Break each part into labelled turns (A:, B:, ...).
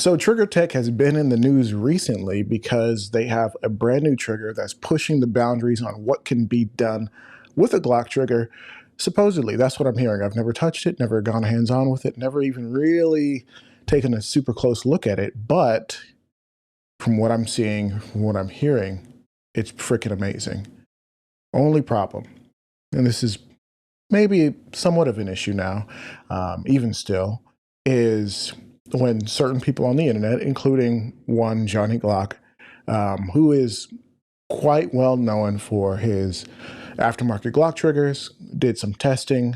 A: So Trigger Tech has been in the news recently because they have a brand new trigger that's pushing the boundaries on what can be done with a Glock trigger. Supposedly, that's what I'm hearing. I've never touched it, never gone hands-on with it, never even really taken a super close look at it. But from what I'm seeing, from what I'm hearing, it's freaking amazing. Only problem, and this is maybe somewhat of an issue now, even still, is when certain people on the internet, including one Johnny Glock, who is quite well known for his aftermarket Glock triggers, did some testing,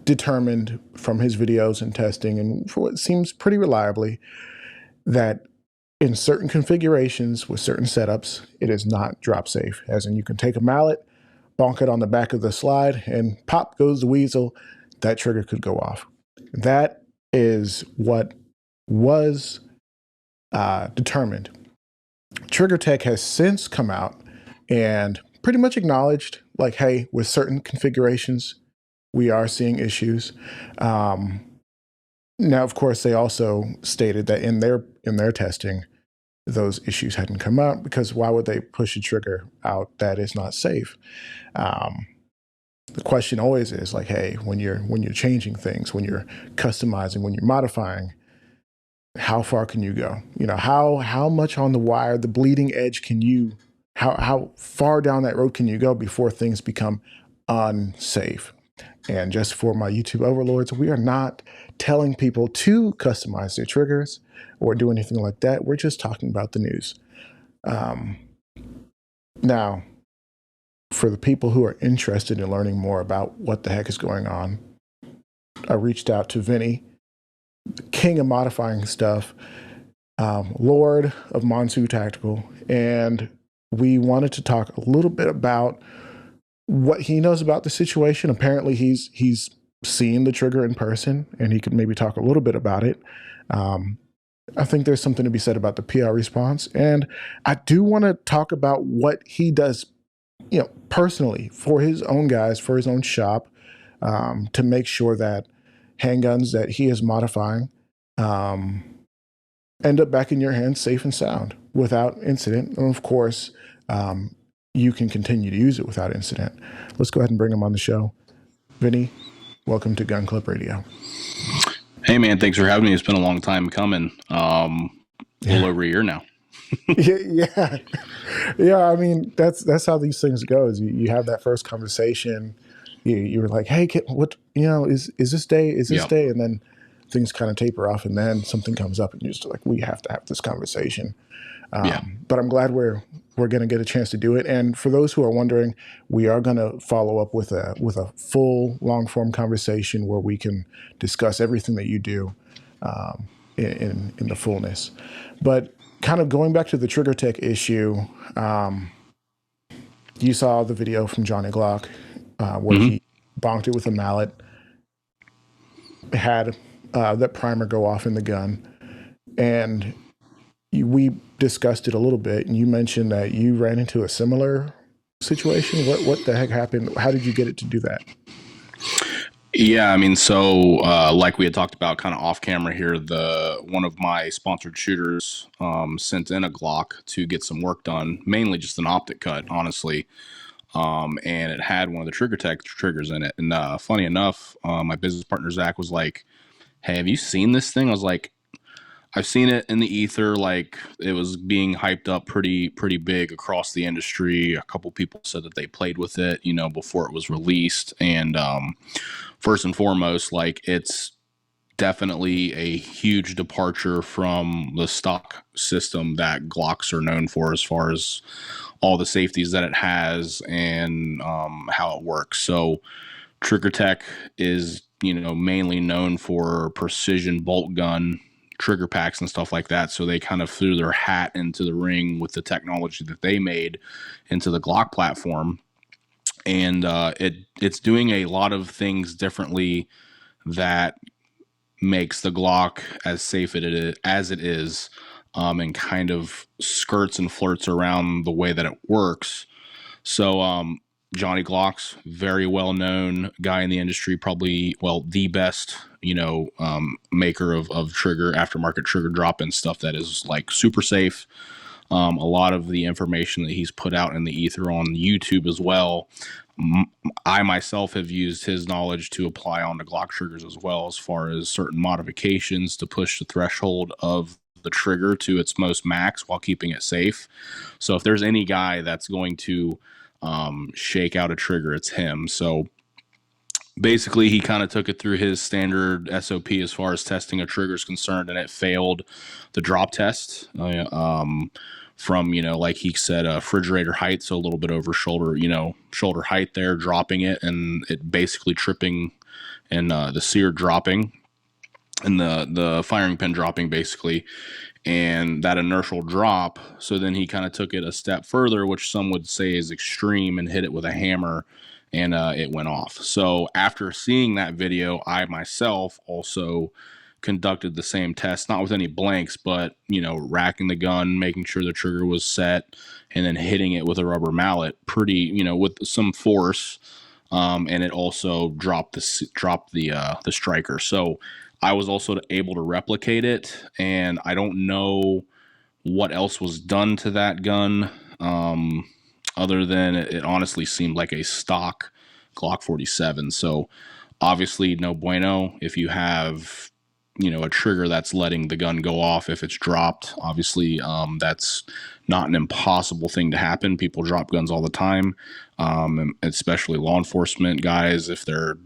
A: determined from his videos and testing, and for what seems pretty reliably, that in certain configurations with certain setups, it is not drop safe. As in, you can take a mallet, bonk it on the back of the slide, and pop goes the weasel. That trigger could go off. That is what was determined. Trigger Tech has since come out and pretty much acknowledged, like, hey, with certain configurations, we are seeing issues. Now, of course, they also stated that in their testing, those issues hadn't come out, because why would they push a trigger out that is not safe? The question always is like, hey, when you're changing things, when you're customizing, when you're modifying, how far can you go? You know, how much on the wire, the bleeding edge can you, how far down that road can you go before things become unsafe? And just for my YouTube overlords, we are not telling people to customize their triggers or do anything like that. We're just talking about the news. Now, for the people who are interested in learning more about what the heck is going on, I reached out to Vinny, the king of modifying stuff, Lord of Monsu Tactical, and we wanted to talk a little bit about what he knows about the situation. Apparently, he's seen the trigger in person, and he could maybe talk a little bit about it. I think there's something to be said about the PR response, and I do want to talk about what he does, you know, personally for his own guys, for his own shop, to make sure that handguns that he is modifying end up back in your hands safe and sound without incident. And of course, you can continue to use it without incident. Let's go ahead and bring him on the show. Vinny, welcome to Gun Club Radio.
B: Hey man, thanks for having me. It's been a long time coming. A little over a year now.
A: yeah. I mean, that's how these things go. Is you have that first conversation. You were like, hey, what, you know, is this day? Is this day? And then things kind of taper off, and then something comes up, and you're just like, we have to have this conversation. But I'm glad we're going to get a chance to do it. And for those who are wondering, we are going to follow up with a full long form conversation where we can discuss everything that you do in the fullness. But kind of going back to the Trigger Tech issue, you saw the video from Johnny Glock where he bonked it with a mallet, had that primer go off in the gun, and we discussed it a little bit, and you mentioned that you ran into a similar situation. What the heck happened? How did you get it to do that?
B: Yeah, I mean, so like we had talked about kind of off camera here, one of my sponsored shooters sent in a Glock to get some work done, mainly just an optic cut, honestly. And it had one of the Trigger Tech triggers in it. And funny enough, my business partner Zach was like, hey, have you seen this thing? I was like, I've seen it in the ether, like it was being hyped up pretty big across the industry. A couple people said that they played with it, you know, before it was released. And first and foremost, like it's definitely a huge departure from the stock system that Glocks are known for, as far as all the safeties that it has and how it works. So Trigger Tech is, you know, mainly known for precision bolt gun trigger packs and stuff like that. So they kind of threw their hat into the ring with the technology that they made into the Glock platform. And it's doing a lot of things differently that makes the Glock as safe as it is, and kind of skirts and flirts around the way that it works. So Johnny Glock's very well known guy in the industry, probably, well, the best, maker of trigger, aftermarket trigger drop in stuff that is like super safe. A lot of the information that he's put out in the ether on YouTube as well. I myself have used his knowledge to apply onto Glock triggers as well, as far as certain modifications to push the threshold of the trigger to its most max while keeping it safe. So if there's any guy that's going to shake out a trigger, it's him. So basically, he kind of took it through his standard SOP as far as testing a trigger is concerned, and it failed the drop test. From, like he said, refrigerator height, so a little bit over shoulder, shoulder height there, dropping it, and it basically tripping, and the sear dropping, and the firing pin dropping basically, and that inertial drop. So then he kind of took it a step further, which some would say is extreme, and hit it with a hammer, and it went off. So after seeing that video, I myself also conducted the same test, not with any blanks, but racking the gun, making sure the trigger was set, and then hitting it with a rubber mallet pretty, with some force, and it also dropped the striker. So I was also able to replicate it, and I don't know what else was done to that gun, other than it honestly seemed like a stock Glock 47. So obviously, no bueno if you have a trigger that's letting the gun go off if it's dropped. Obviously, that's not an impossible thing to happen. People drop guns all the time, especially law enforcement guys, if they're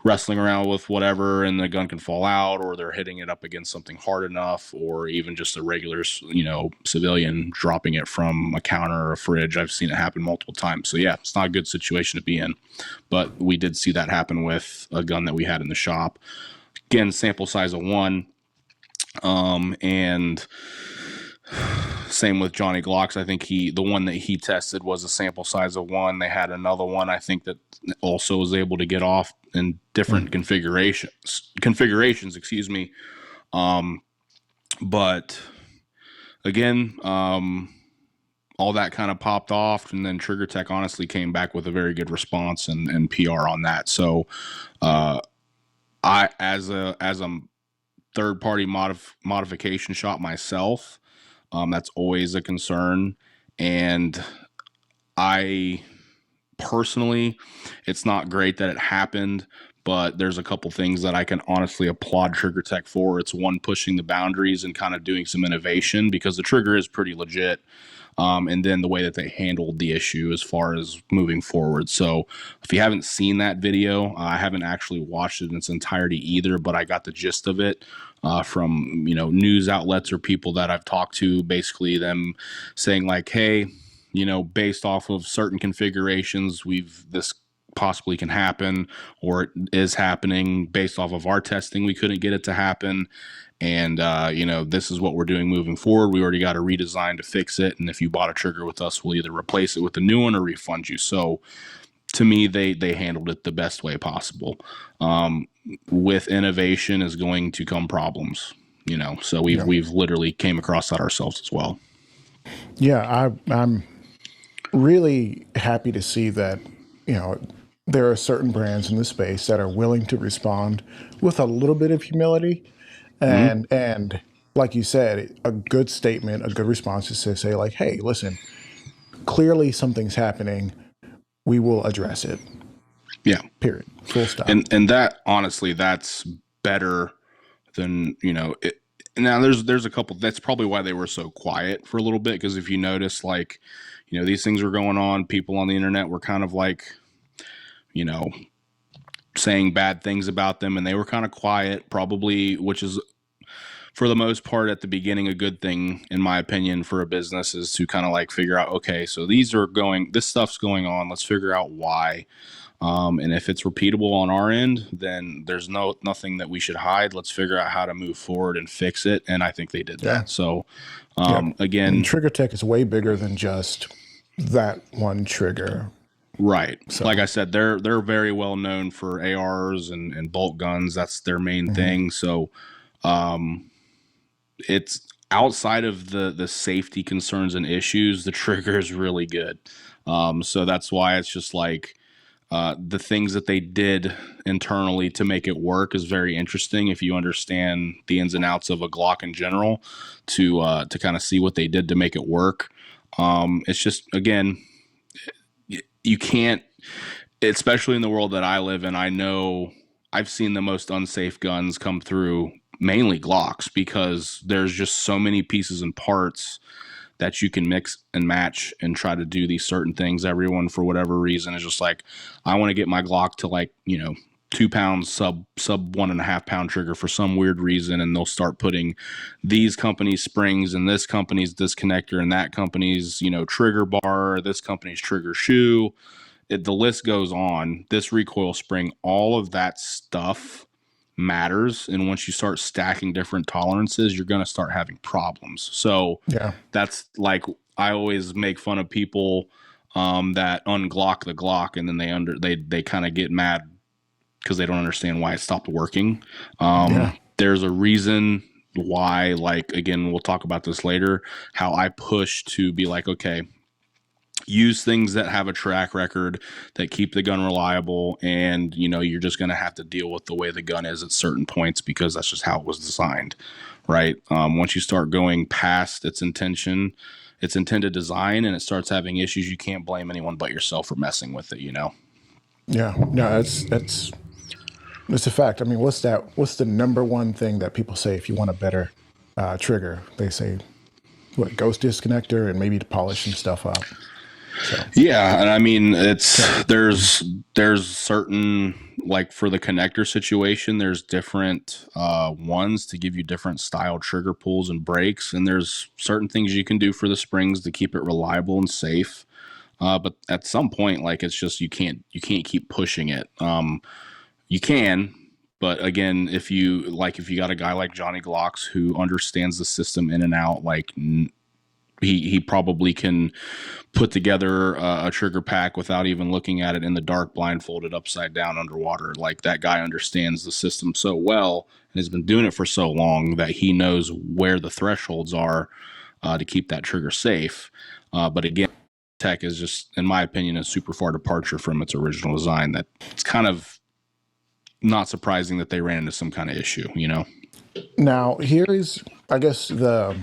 B: wrestling around with whatever and the gun can fall out, or they're hitting it up against something hard enough, or even just a regular civilian dropping it from a counter or a fridge. I've seen it happen multiple times. So yeah, it's not a good situation to be in, but we did see that happen with a gun that we had in the shop. Again, sample size of 1, and same with Johnny Glocks. I think the one that he tested was a sample size of 1. They had another one, I think, that also was able to get off in different configurations, excuse me. But again, all that kind of popped off, and then Trigger Tech honestly came back with a very good response and PR on that. So I, as a third party modification shop myself, that's always a concern. And I personally, it's not great that it happened, but there's a couple things that I can honestly applaud Trigger Tech for. It's one, pushing the boundaries and kind of doing some innovation, because the trigger is pretty legit. And then the way that they handled the issue as far as moving forward. So if you haven't seen that video, I haven't actually watched it in its entirety either, but I got the gist of it from news outlets or people that I've talked to, basically them saying like, hey, based off of certain configurations, this possibly can happen, or it is happening. Based off of our testing, we couldn't get it to happen. And, this is what we're doing moving forward. We already got a redesign to fix it. And if you bought a trigger with us, we'll either replace it with a new one or refund you. So to me, they handled it the best way possible. With innovation is going to come problems, so we've literally came across that ourselves as well.
A: Yeah, I'm really happy to see that, there are certain brands in the space that are willing to respond with a little bit of humility. And like you said, a good statement, a good response is to say like, hey, listen, clearly something's happening. We will address it.
B: Yeah.
A: Period. Full stop.
B: And that, honestly, that's better than, now there's a couple, that's probably why they were so quiet for a little bit. Because if you notice, like, these things were going on, people on the internet were kind of like, saying bad things about them, and they were kind of quiet, probably, which is for the most part at the beginning a good thing, in my opinion, for a business, is to kind of like figure out, okay, so this stuff's going on, let's figure out why. And if it's repeatable on our end, then there's nothing that we should hide. Let's figure out how to move forward and fix it. And I think they did that. So again,
A: and Trigger Tech is way bigger than just that one trigger.
B: Right. So, like I said, they're very well known for ARs and bolt guns. That's their main thing. So it's outside of the safety concerns and issues, the trigger is really good. So that's why it's just like the things that they did internally to make it work is very interesting if you understand the ins and outs of a Glock in general to kind of see what they did to make it work. It's just again, you can't, especially in the world that I live in. I know I've seen the most unsafe guns come through, mainly Glocks, because there's just so many pieces and parts that you can mix and match and try to do these certain things. Everyone, for whatever reason, is just like, I want to get my Glock to, like, 2 pounds, sub 1.5 pound trigger for some weird reason, and they'll start putting these companies springs and this company's disconnector and that company's trigger bar, this company's trigger shoe. The list goes on. This recoil spring, all of that stuff matters, and once you start stacking different tolerances, you're going to start having problems. So
A: Yeah.
B: that's like, I always make fun of people that unglock the Glock, and then they kind of get mad because they don't understand why it stopped working.
A: Yeah.
B: There's a reason why, like, again, we'll talk about this later, how I push to be like, okay, use things that have a track record, that keep the gun reliable, and you're just going to have to deal with the way the gun is at certain points, because that's just how it was designed, right? Once you start going past its intended design, and it starts having issues, you can't blame anyone but yourself for messing with it.
A: Yeah. No, it's a fact. I mean, what's the number one thing that people say if you want a better trigger? They say what, ghost disconnector and maybe to polish some stuff up. So
B: Yeah, and I mean, there's certain, like, for the connector situation, there's different ones to give you different style trigger pulls and breaks, and there's certain things you can do for the springs to keep it reliable and safe. But at some point, like, it's just you can't keep pushing it. You can, but again, if you got a guy like Johnny Glocks who understands the system in and out, like, he probably can put together a trigger pack without even looking at it in the dark, blindfolded, upside down, underwater. Like, that guy understands the system so well and has been doing it for so long that he knows where the thresholds are to keep that trigger safe. But again, tech is just, in my opinion, a super far departure from its original design, that it's kind of not surprising that they ran into some kind of issue.
A: now here is, I guess, the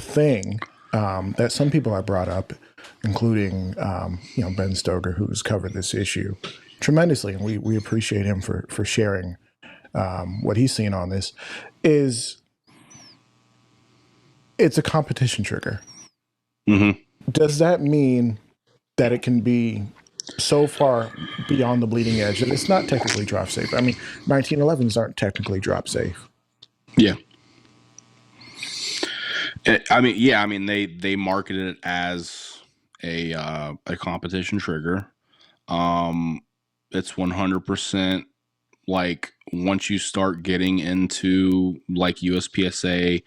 A: thing that some people have brought up, including Ben Stoker, who's covered this issue tremendously, and we appreciate him for sharing what he's seen on this. Is it's a competition trigger.
B: Mm-hmm.
A: Does that mean that it can be so far beyond the bleeding edge that it's not technically drop safe? I mean, 1911s aren't technically drop safe.
B: Yeah. I mean, they marketed it as a competition trigger. It's 100%, like, once you start getting into, like, USPSA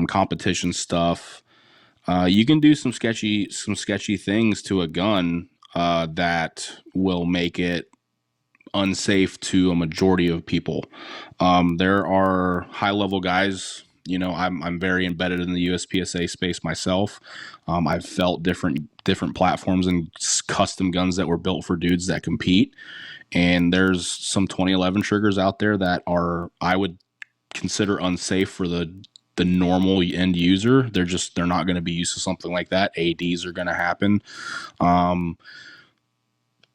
B: competition stuff, you can do some sketchy things to a gun that will make it unsafe to a majority of people. There are high level guys. I'm very embedded in the USPSA space myself. I've felt different platforms and custom guns that were built for dudes that compete. And there's some 2011 triggers out there that I would consider unsafe for the normal end user. They're not going to be used to something like that. ADs are going to happen.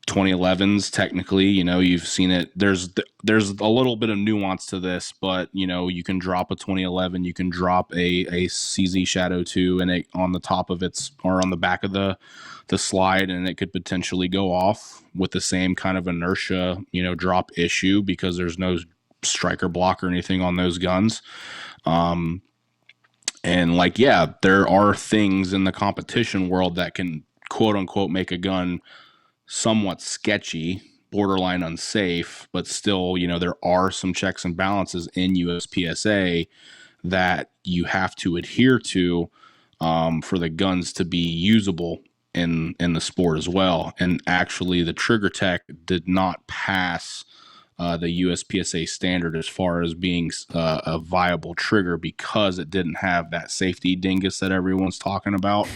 B: 2011s, technically, you've seen it. There's a little bit of nuance to this, but you can drop a 2011, you can drop a CZ Shadow 2, and it on the top of its, or on the back of the slide, and it could potentially go off with the same kind of inertia, drop issue, because there's no striker block or anything on those guns. And, like, yeah, there are things in the competition world that can, quote unquote, make a gun somewhat sketchy, borderline unsafe, but still, there are some checks and balances in USPSA that you have to adhere to for the guns to be usable in the sport as well. And actually, the trigger tech did not pass the USPSA standard as far as being a viable trigger, because it didn't have that safety dingus that everyone's talking about.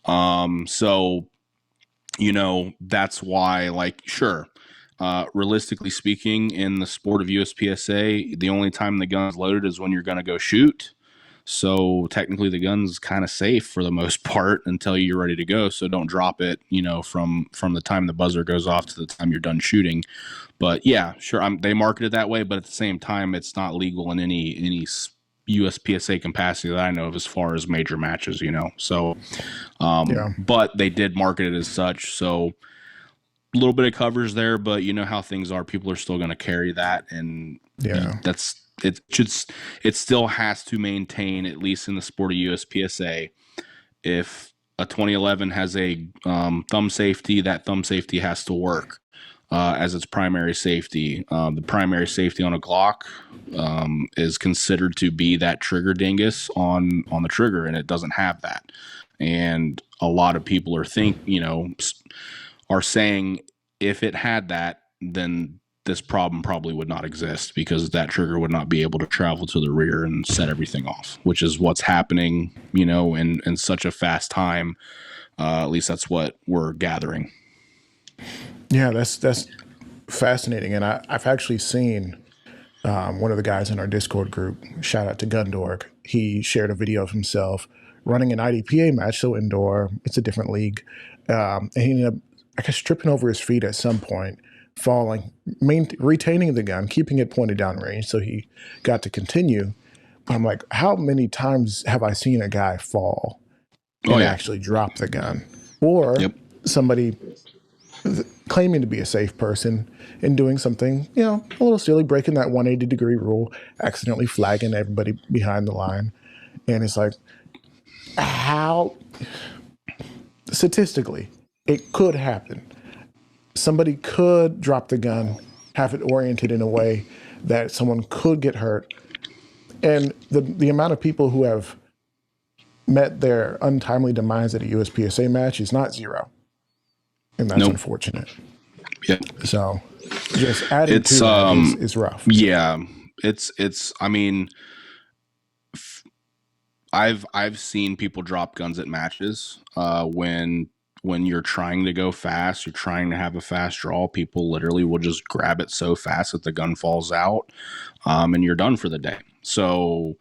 B: So That's why, like, sure, realistically speaking, in the sport of USPSA, the only time the gun's loaded is when you're going to go shoot. So technically, the gun's kind of safe for the most part until you're ready to go. So don't drop it, from the time the buzzer goes off to the time you're done shooting. But yeah, sure, they market it that way, but at the same time, it's not legal in any USPSA capacity that I know of as far as major matches. So,
A: Yeah.
B: but they did market it as such. So a little bit of coverage there, but you know how things are. People are still going to carry that, and
A: Yeah.
B: it should it still has to maintain, at least in the sport of USPSA. If a 2011 has a thumb safety, that thumb safety has to work as its primary safety. The primary safety on a Glock is considered to be that trigger dingus on the trigger, and it doesn't have that. And a lot of people are saying if it had that, then this problem probably would not exist because that trigger would not be able to travel to the rear and set everything off, which is what's happening, in such a fast time. At least that's what we're gathering.
A: Yeah, that's fascinating. And I've actually seen one of the guys in our Discord group, shout out to Gundorg, he shared a video of himself running an IDPA match, so indoor, it's a different league. And he ended up, I guess, tripping over his feet at some point, falling, retaining the gun, keeping it pointed down range, so he got to continue. But I'm like, how many times have I seen a guy fall
B: Oh
A: and
B: yeah.
A: actually drop the gun? Or
B: Yep.
A: somebody claiming to be a safe person and doing something, a little silly, breaking that 180-degree rule, accidentally flagging everybody behind the line. And it's like, how statistically it could happen. Somebody could drop the gun, have it oriented in a way that someone could get hurt. And the amount of people who have met their untimely demise at a USPSA match is not zero. And that's
B: Nope.
A: unfortunate.
B: Yep.
A: So just adding
B: It's
A: to that is rough.
B: yeah. It's I mean, I've seen people drop guns at matches when you're trying to go fast, you're trying to have a fast draw, people literally will just grab it so fast that the gun falls out, and you're done for the day. So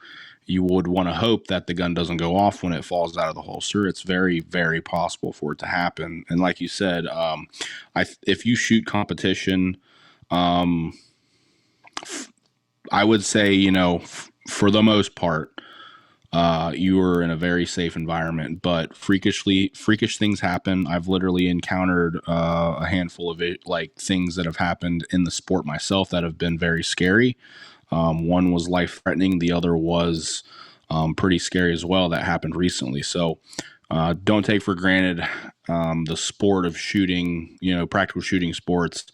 B: you would want to hope that the gun doesn't go off when it falls out of the holster. It's very, very possible for it to happen. And like you said, if you shoot competition, um, I would say, for the most part, you are in a very safe environment, but freakish things happen. I've literally encountered a handful of things that have happened in the sport myself that have been very scary. One was life threatening. The other was pretty scary as well. That happened recently. So don't take for granted the sport of shooting, practical shooting sports.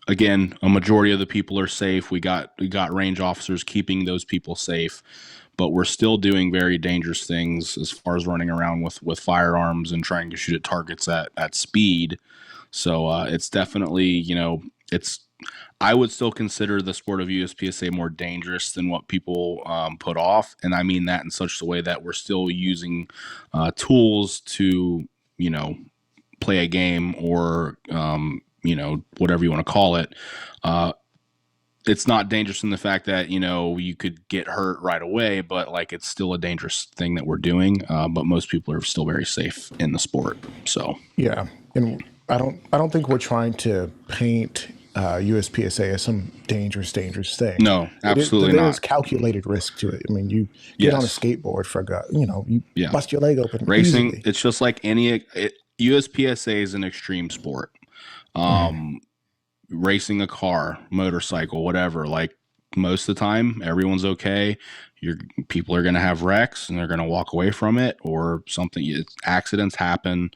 B: Again, a majority of the people are safe. We got range officers keeping those people safe, but we're still doing very dangerous things as far as running around with firearms and trying to shoot at targets at speed. So it's definitely, it's. I would still consider the sport of USPSA more dangerous than what people put off, and I mean that in such a way that we're still using tools to, play a game or whatever you want to call it. It's not dangerous in the fact that you could get hurt right away, but like it's still a dangerous thing that we're doing. But most people are still very safe in the sport. So
A: Yeah. And I don't think we're trying to paint USPSA as some dangerous thing.
B: no, absolutely
A: There's
B: not.
A: calculated risk to it. I mean, you get on a
B: Yes,
A: skateboard you
B: yeah.
A: bust your leg open
B: Racing,
A: easily.
B: it's just like USPSA is an extreme sport.
A: Mm.
B: Racing a car, motorcycle, whatever, like most of the time everyone's okay. Your people are going to have wrecks and they're going to walk away from it or something. Accidents happen,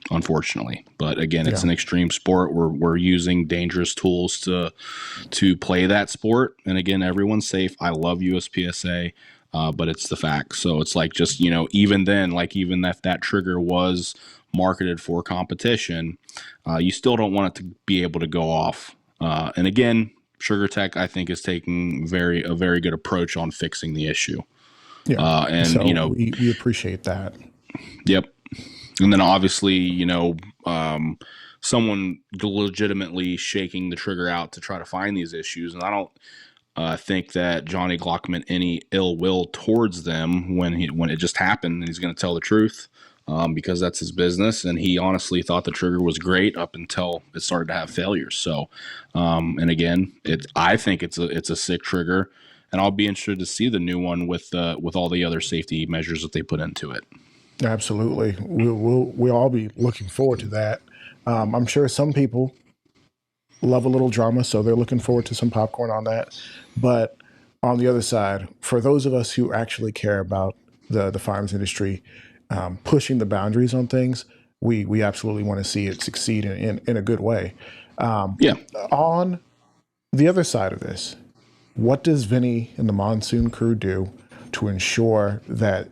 B: unfortunately, but again, it's
A: Yeah.
B: an extreme sport. We're using dangerous tools to play that sport, and again, everyone's safe. I love USPSA, but it's the fact. So it's like, just even then, like, even if that trigger was marketed for competition, you still don't want it to be able to go off. And again, Sugar Tech, I think, is taking a very good approach on fixing the issue.
A: Yeah.
B: And
A: So we appreciate that.
B: yep. And then obviously, um, someone legitimately shaking the trigger out to try to find these issues. And I don't think that Johnny Glock meant any ill will towards them when it just happened. And he's going to tell the truth because that's his business. And he honestly thought the trigger was great up until it started to have failures. So, and again, I think it's a sick trigger, and I'll be interested to see the new one with all the other safety measures that they put into it.
A: Absolutely. We'll all be looking forward to that. I'm sure some people love a little drama, so they're looking forward to some popcorn on that. But on the other side, for those of us who actually care about the firearms industry, pushing the boundaries on things, we absolutely want to see it succeed in a good way.
B: Yeah.
A: On the other side of this, what does Vinny and the Monsoon crew do to ensure that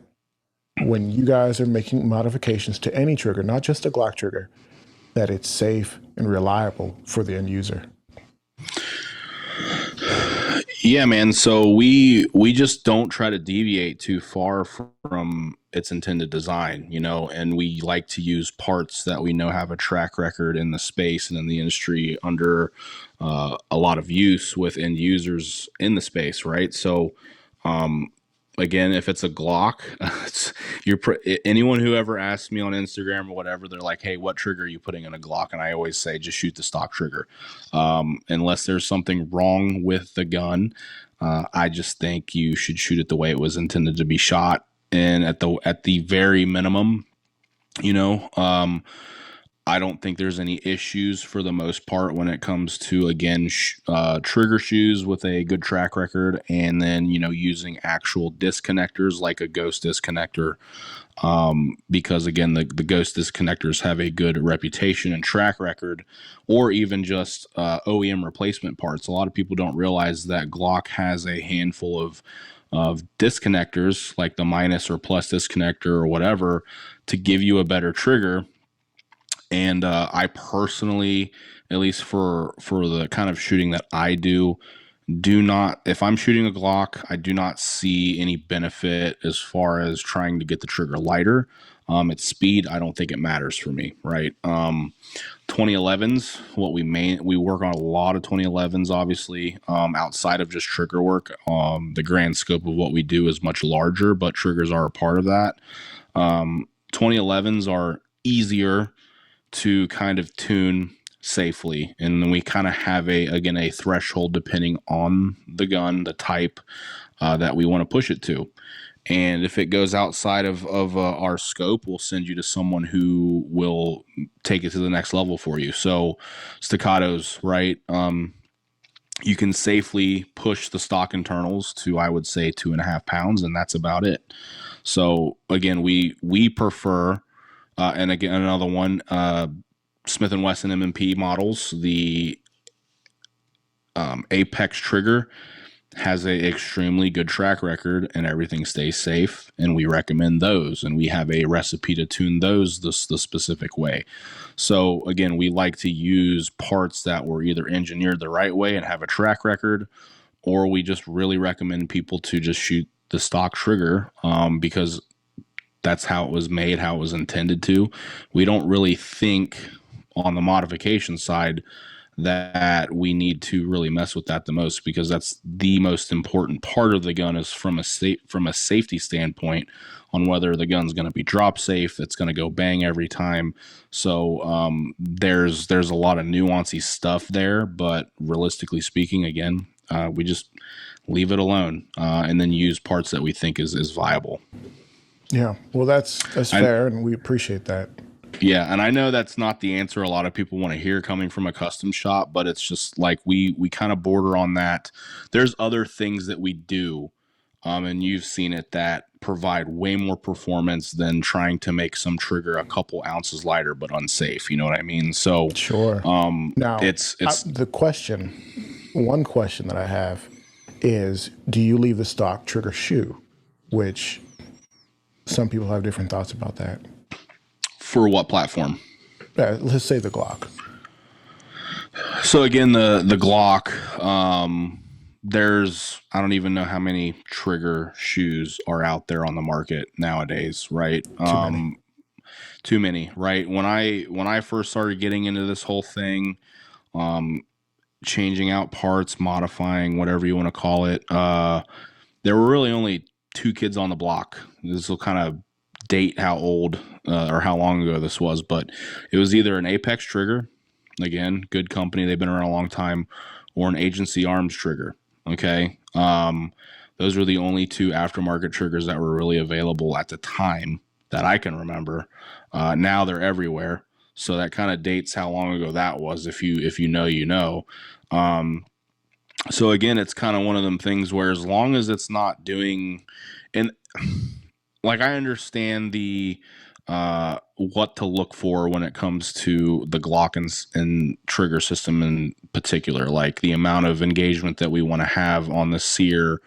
A: when you guys are making modifications to any trigger, not just a Glock trigger, that it's safe and reliable for the end user?
B: Yeah, man. So we just don't try to deviate too far from its intended design, and we like to use parts that we know have a track record in the space and in the industry under a lot of use with end users in the space, right? So, um, again, if it's a Glock, anyone who ever asks me on Instagram or whatever, they're like, "Hey, what trigger are you putting in a Glock?" And I always say, just shoot the stock trigger, unless there's something wrong with the gun. I just think you should shoot it the way it was intended to be shot, and at the very minimum, you know. I don't think there's any issues for the most part when it comes to, again, trigger shoes with a good track record, and then using actual disconnectors like a ghost disconnector, because again the ghost disconnectors have a good reputation and track record, or even just OEM replacement parts. A lot of people don't realize that Glock has a handful of disconnectors like the minus or plus disconnector or whatever to give you a better trigger. And I personally, at least for the kind of shooting that I do not, if I'm shooting a Glock, I do not see any benefit as far as trying to get the trigger lighter. Its speed, I don't think it matters for me, right? 2011s, we work on a lot of 2011s, obviously, outside of just trigger work. The grand scope of what we do is much larger, but triggers are a part of that. 2011s are easier to kind of tune safely, and then we kind of have a threshold depending on the gun, the type that we want to push it to. And if it goes outside of our scope, we'll send you to someone who will take it to the next level for you. So staccatos, right? You can safely push the stock internals to, I would say, 2.5 pounds, and that's about it. So again, we prefer, and again, another one, Smith & Wesson M&P models, the Apex trigger has a extremely good track record, and everything stays safe, and we recommend those, and we have a recipe to tune those the specific way. So again, we like to use parts that were either engineered the right way and have a track record, or we just really recommend people to just shoot the stock trigger, because that's how it was made, how it was intended to. We don't really think on the modification side that we need to really mess with that the most, because that's the most important part of the gun, is from a safety standpoint, on whether the gun's going to be drop safe, it's going to go bang every time. So there's a lot of nuancy stuff there, but realistically speaking, again, we just leave it alone, and then use parts that we think is viable.
A: Yeah, well, that's fair, and we appreciate that.
B: Yeah, and I know that's not the answer a lot of people want to hear coming from a custom shop, but it's just like we kind of border on that. There's other things that we do, and you've seen it, that provide way more performance than trying to make some trigger a couple ounces lighter but unsafe. You know what I mean? So
A: Sure. Now,
B: it's
A: one question that I have is, do you leave the stock trigger shoe? Which some people have different thoughts about that.
B: for what platform?
A: Let's say the Glock.
B: So again, the Glock, there's, I don't even know how many trigger shoes are out there on the market nowadays, right?
A: Too many.
B: too many, right? When I first started getting into this whole thing, um, changing out parts, modifying, whatever you want to call it, there were really only two kids on the block. This will kind of date how old or how long ago this was, but it was either an Apex trigger, again, good company, they've been around a long time, or an agency arms trigger. Okay. Those were the only two aftermarket triggers that were really available at the time that I can remember. Now they're everywhere. So that kind of dates how long ago that was. If you know, you know. Um, so again, it's kind of one of them things where as long as it's not doing, and like I understand the what to look for when it comes to the Glock and trigger system in particular, like the amount of engagement that we want to have on the sear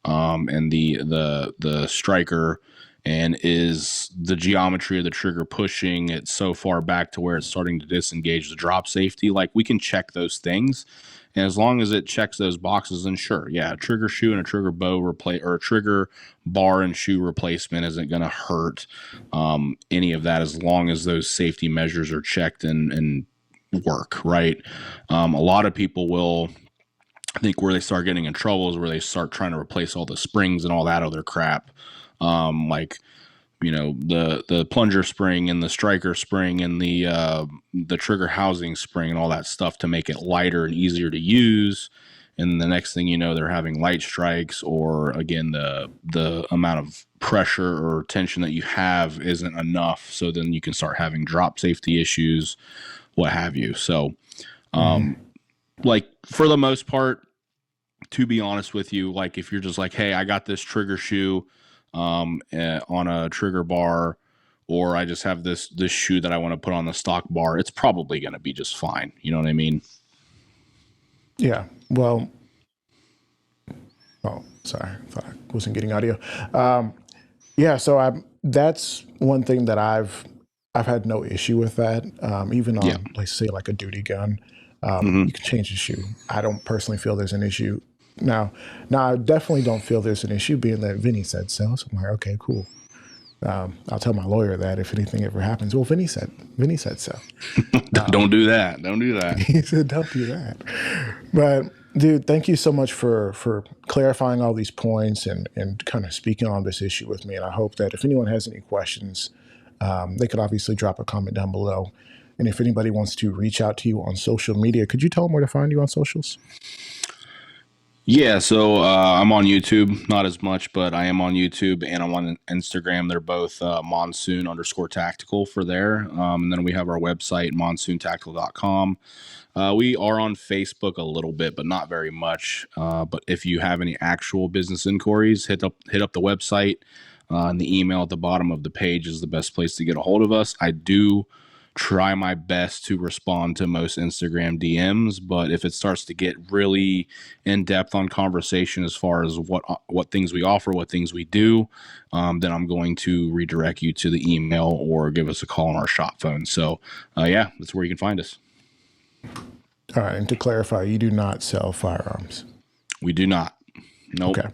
B: and the striker, and is the geometry of the trigger pushing it so far back to where it's starting to disengage the drop safety. Like we can check those things, and as long as it checks those boxes, then sure, yeah, a trigger shoe and a trigger bow replace, or a trigger bar and shoe replacement isn't going to hurt any of that, as long as those safety measures are checked and work right. A lot of people will, I think, where they start getting in trouble is where they start trying to replace all the springs and all that other crap. Like, you know, the plunger spring and the striker spring and the trigger housing spring and all that stuff to make it lighter and easier to use. And the next thing you know, they're having light strikes, or again, the amount of pressure or tension that you have isn't enough. So then you can start having drop safety issues, what have you. So,
A: Mm-hmm.
B: like for the most part, to be honest with you, like if you're just like, hey, I got this trigger shoe on a trigger bar, or I just have this shoe that I want to put on the stock bar, it's probably going to be just fine. You know what I mean?
A: Yeah. Well, oh, sorry. I thought I wasn't getting audio. Um, yeah. So that's one thing that I've had no issue with that. Even
B: Yeah.
A: on, like, say, like a duty gun,
B: Hmm.
A: you can change the shoe. I don't personally feel there's an issue. Now, now I definitely don't feel there's an issue, being that Vinny said so. So I'm like, okay, cool. I'll tell my lawyer that if anything ever happens. Well, Vinny said so.
B: Don't do that. Don't do that.
A: He said, don't do that. But dude, thank you so much for clarifying all these points and kind of speaking on this issue with me. And I hope that if anyone has any questions, they could obviously drop a comment down below. And if anybody wants to reach out to you on social media, could you tell them where to find you on socials?
B: Yeah, so I'm on YouTube, not as much, but I am on YouTube and I'm on Instagram. They're both monsoon_tactical for there. And then we have our website, monsoontactical.com. We are on Facebook a little bit, but not very much. But if you have any actual business inquiries, hit up the website. And the email at the bottom of the page is the best place to get a hold of us. I do try my best to respond to most Instagram DMs, but if it starts to get really in depth on conversation as far as what things we offer, what things we do, then I'm going to redirect you to the email or give us a call on our shop phone. So, yeah, that's where you can find us.
A: All right. And to clarify, you do not sell firearms.
B: We do not. Nope.
A: Okay.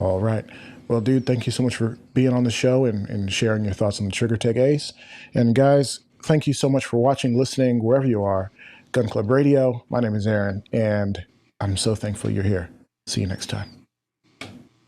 A: All right. Well, dude, thank you so much for being on the show and sharing your thoughts on the Trigger Tech Ace. And guys, thank you so much for watching, listening, wherever you are. Gun Club Radio. My name is Aaron, and I'm so thankful you're here. See you next time.